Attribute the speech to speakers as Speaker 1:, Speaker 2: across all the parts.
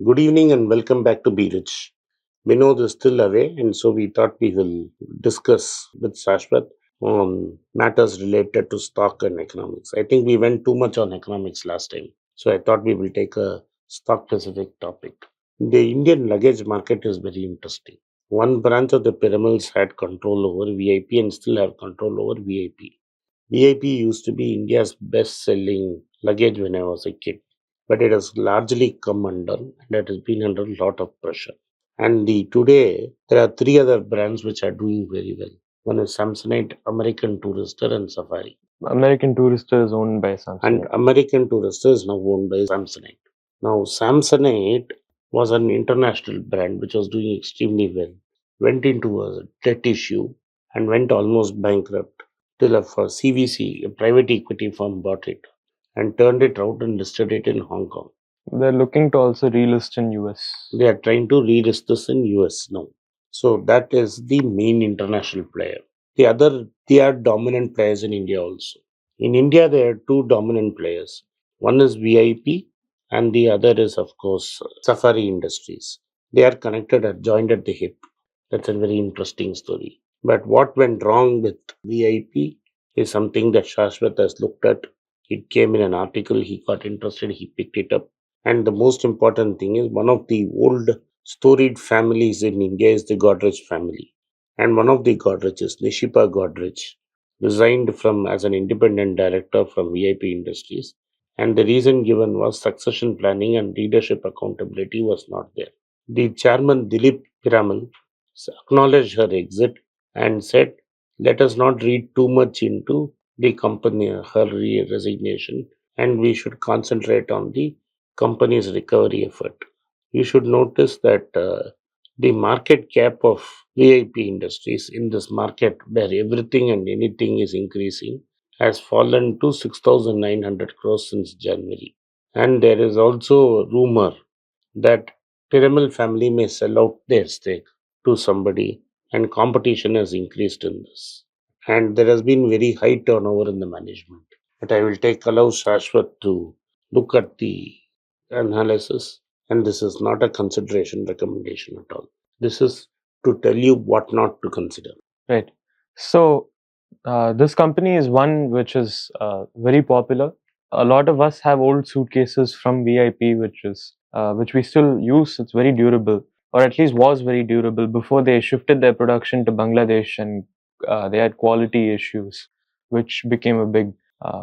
Speaker 1: Good evening and welcome back to Be Rich. Vinod is still away, and so we thought we will discuss with Sashwath on matters related to stock and economics. I think we went too much on economics last time, so I thought we will take a stock specific topic. The Indian luggage market is very interesting. One branch of the pyramids had control over VIP and still have control over VIP. VIP used to be India's best selling luggage when I was a kid, but it has largely come undone and it has been under a lot of pressure. And today there are three other brands which are doing very well. One is Samsonite, American Tourister, and Safari.
Speaker 2: American Tourister is owned by
Speaker 1: And
Speaker 2: Samsung.
Speaker 1: American Tourister is now owned by Samsonite. Now Samsonite was an international brand which was doing extremely well, went into a debt issue and went almost bankrupt till a CVC, a private equity firm, bought it and turned it out and listed it in Hong Kong.
Speaker 2: They're looking to also relist in US.
Speaker 1: They are trying to relist this in US now. So that is the main international player. They are dominant players in India also. In India, there are two dominant players. One is VIP, and the other is, of course, Safari Industries. They are connected, are joined at the hip. That's a very interesting story. But what went wrong with VIP is something that Shashwath has looked at. It came in an article, he got interested, he picked it up. And the most important thing is one of the old storied families in India is the Godrej family. And one of the Godrejes, Nishipa Godrej, resigned from as an independent director from VIP Industries. And the reason given was succession planning and leadership accountability was not there. The chairman Dilip Piramal acknowledged her exit and said, "Let us not read too much into the company, her resignation, and we should concentrate on the company's recovery effort." You should notice that the market cap of VIP Industries in this market where everything and anything is increasing has fallen to 6,900 crores since January. And there is also a rumor that Piramal family may sell out their stake to somebody, and competition has increased in this. And there has been very high turnover in the management. But I will take allow Shashwat to look at the analysis, and this is not a consideration recommendation at all. This is to tell you what not to consider.
Speaker 2: Right. So, this company is one which is very popular. A lot of us have old suitcases from VIP, which we still use. It's very durable, or at least was very durable before they shifted their production to Bangladesh, and they had quality issues, which became a big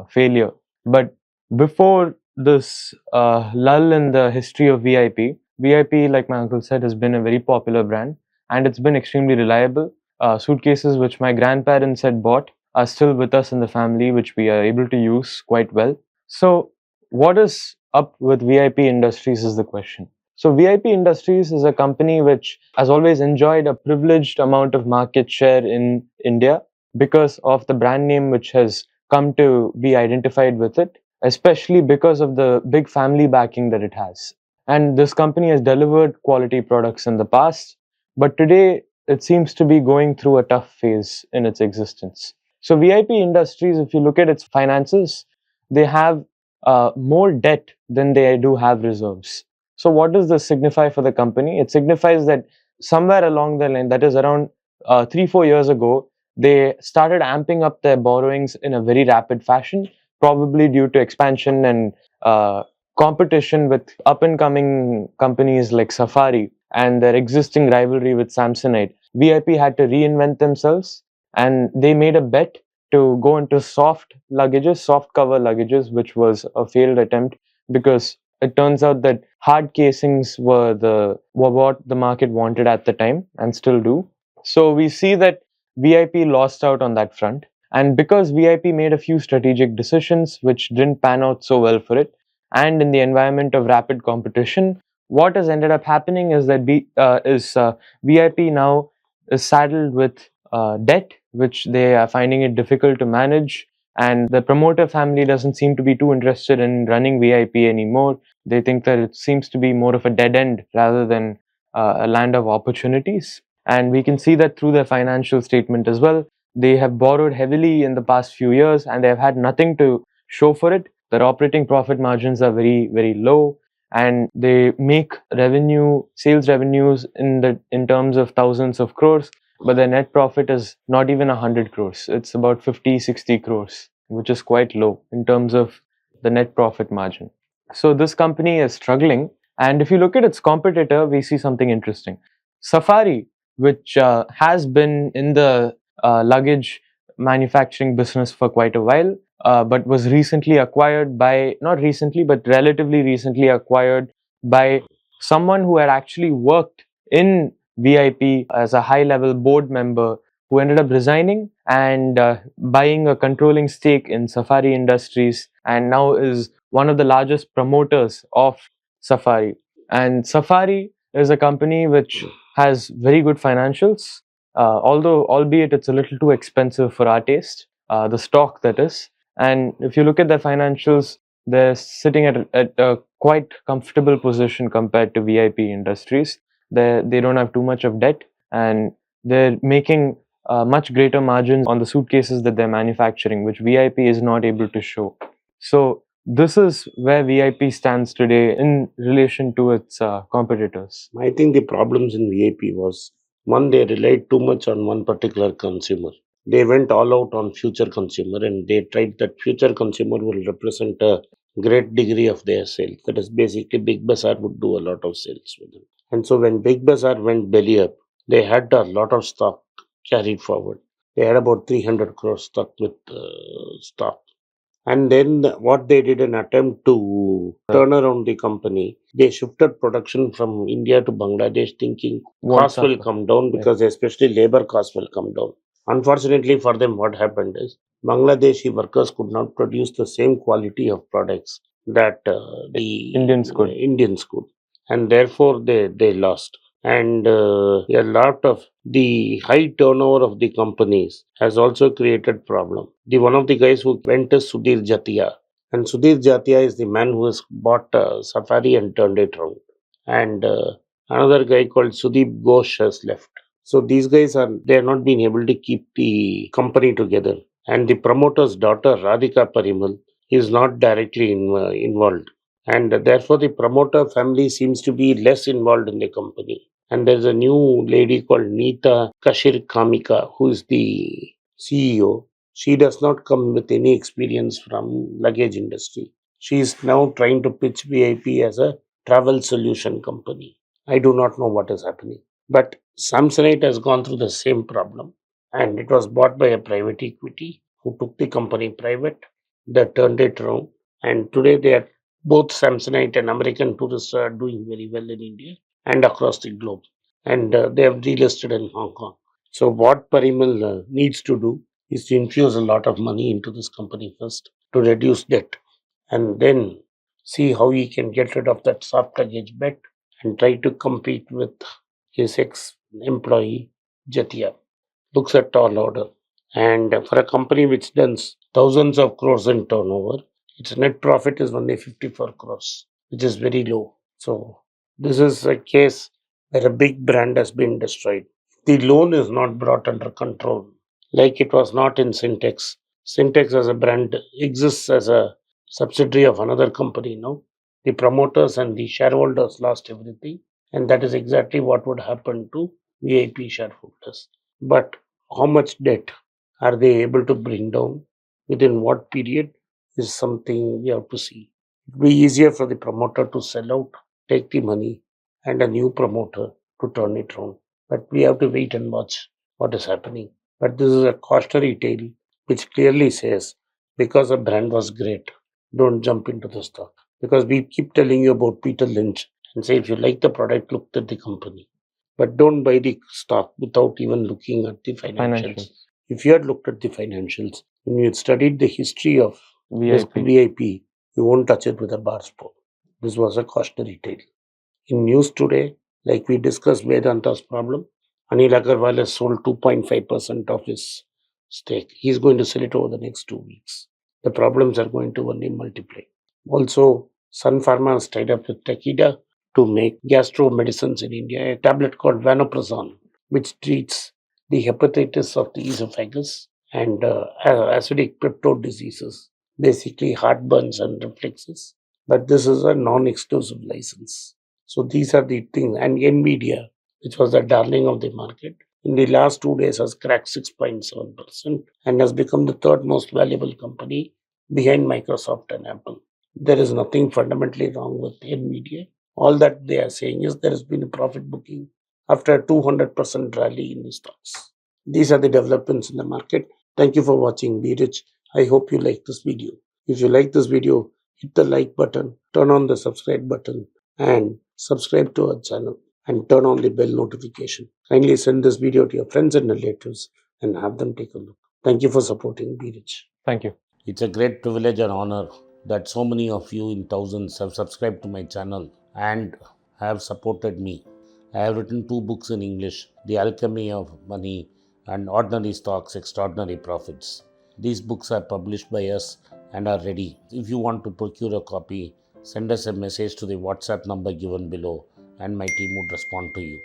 Speaker 2: failure. But before this lull in the history of VIP, like my uncle said, has been a very popular brand, and it's been extremely reliable. Suitcases which my grandparents had bought are still with us in the family, which we are able to use quite well. So, what is up with VIP Industries is the question. So, VIP Industries is a company which has always enjoyed a privileged amount of market share in India because of the brand name which has come to be identified with it, especially because of the big family backing that it has. And this company has delivered quality products in the past, but today it seems to be going through a tough phase in its existence. So, VIP Industries, if you look at its finances, they have more debt than they do have reserves. So, what does this signify for the company? It signifies that somewhere along the line, that is around 3-4 years ago, they started amping up their borrowings in a very rapid fashion, probably due to expansion and competition with up and coming companies like Safari and their existing rivalry with Samsonite. VIP had to reinvent themselves, and they made a bet to go into soft luggages, soft cover luggages, which was a failed attempt because it turns out that hard casings were what the market wanted at the time and still do. So we see that VIP lost out on that front. And because VIP made a few strategic decisions which didn't pan out so well for it, and in the environment of rapid competition, what has ended up happening is that VIP now is saddled with debt, which they are finding it difficult to manage. And the promoter family doesn't seem to be too interested in running VIP anymore. They think that it seems to be more of a dead end rather than a land of opportunities. And we can see that through their financial statement as well. They have borrowed heavily in the past few years and they have had nothing to show for it. Their operating profit margins are very, very low. and they make sales revenues in terms of thousands of crores, but their net profit is not even 100 crores. It's about 50, 60 crores, which is quite low in terms of the net profit margin. So this company is struggling. And if you look at its competitor, we see something interesting. Safari, which has been in the luggage manufacturing business for quite a while, but was recently acquired by, not recently, but relatively recently acquired by someone who had actually worked in VIP as a high level board member, who ended up resigning and buying a controlling stake in Safari Industries, and now is one of the largest promoters of Safari. And Safari is a company which has very good financials, although albeit it's a little too expensive for our taste, the stock that is. And if you look at their financials, they're sitting at a quite comfortable position compared to VIP Industries. They don't have too much of debt, and they're making much greater margins on the suitcases that they're manufacturing, which VIP is not able to show. So this is where VIP stands today in relation to its competitors.
Speaker 1: I think the problems in VIP was one, they relied too much on one particular consumer. They went all out on future consumer and they tried that future consumer will represent a great degree of their sales. That is basically Big Bazaar would do a lot of sales with them. And so when Big Bazaar went belly up, they had a lot of stock carried forward. They had about 300 crores stuck with stock. And then what they did an attempt to turn around the company, they shifted production from India to Bangladesh, thinking
Speaker 2: Won't
Speaker 1: costs will
Speaker 2: suffer.
Speaker 1: come down because especially labor costs will come down. Unfortunately for them, what happened is Bangladeshi workers could not produce the same quality of products that the
Speaker 2: Indians could.
Speaker 1: Indians could, and therefore they lost. And a lot of the high turnover of the companies has also created problem. The one of the guys who went is Sudhir Jatia, and Sudhir Jatia is the man who has bought Safari and turned it around. And another guy called Sudeep Ghosh has left. So these guys are not being able to keep the company together. And the promoter's daughter Radhika Parimal is not directly involved, and therefore the promoter family seems to be less involved in the company. And there's a new lady called Neeta Kashir Kamika, who is the CEO. She does not come with any experience from luggage industry. She is now trying to pitch VIP as a travel solution company. I do not know what is happening. But Samsonite has gone through the same problem, and it was bought by a private equity who took the company private. They turned it around, and today they are both Samsonite and American tourists are doing very well in India and across the globe, and they have delisted in Hong Kong. So what Parimal needs to do is to infuse a lot of money into this company first to reduce debt, and then see how he can get rid of that soft luggage bet and try to compete with his ex-employee Jatia. Looks a tall order. And for a company which does thousands of crores in turnover, its net profit is only 54 crores, which is very low. So this is a case where a big brand has been destroyed. The loan is not brought under control, like it was not in Syntex. Syntex as a brand exists as a subsidiary of another company now. The promoters and the shareholders lost everything, and that is exactly what would happen to VIP shareholders. But how much debt are they able to bring down? Within what period is something we have to see. It will be easier for the promoter to sell out, take the money, and a new promoter to turn it around. But we have to wait and watch what is happening. But this is a cautionary tale which clearly says because a brand was great, don't jump into the stock. Because we keep telling you about Peter Lynch and say if you like the product, look at the company. But don't buy the stock without even looking at the financials. If you had looked at the financials, when you had studied the history of this VIP, you won't touch it with a bar spoon. This was a cautionary tale. In news today, like we discussed Vedanta's problem, Anil Agarwal has sold 2.5% of his stake. He's going to sell it over the next 2 weeks. The problems are going to only multiply. Also, Sun Pharma has tied up with Takeda to make gastro medicines in India, a tablet called Vanoprazan, which treats the hepatitis of the esophagus and acidic peptide diseases, basically heartburns and refluxes. but this is a non-exclusive license. So these are the things. And Nvidia, which was the darling of the market, in the last 2 days has cracked 6.7% and has become the third most valuable company behind Microsoft and Apple. There is nothing fundamentally wrong with Nvidia. All that they are saying is there has been a profit booking after a 200% rally in the stocks. These are the developments in the market. Thank you for watching. Be rich. I hope you like this video. If you like this video, hit the like button, turn on the subscribe button, and subscribe to our channel and turn on the bell notification. Kindly send this video to your friends and relatives and have them take a look. Thank you for supporting Be Rich.
Speaker 2: Thank you.
Speaker 1: It's a great privilege and honor that so many of you in thousands have subscribed to my channel and have supported me. I have written 2 books in English, The Alchemy of Money and Ordinary Stocks, Extraordinary Profits. These books are published by us and are ready. If you want to procure a copy, send us a message to the WhatsApp number given below and my team would respond to you.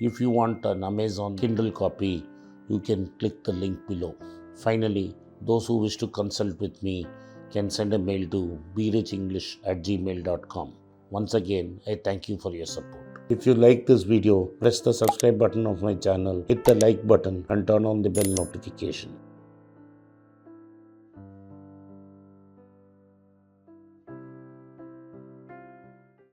Speaker 1: If you want an Amazon Kindle copy, you can click the link below. Finally, those who wish to consult with me can send a mail to berichenglish@gmail.com. Once again, I thank you for your support. If you like this video, press the subscribe button of my channel, hit the like button and turn on the bell notification.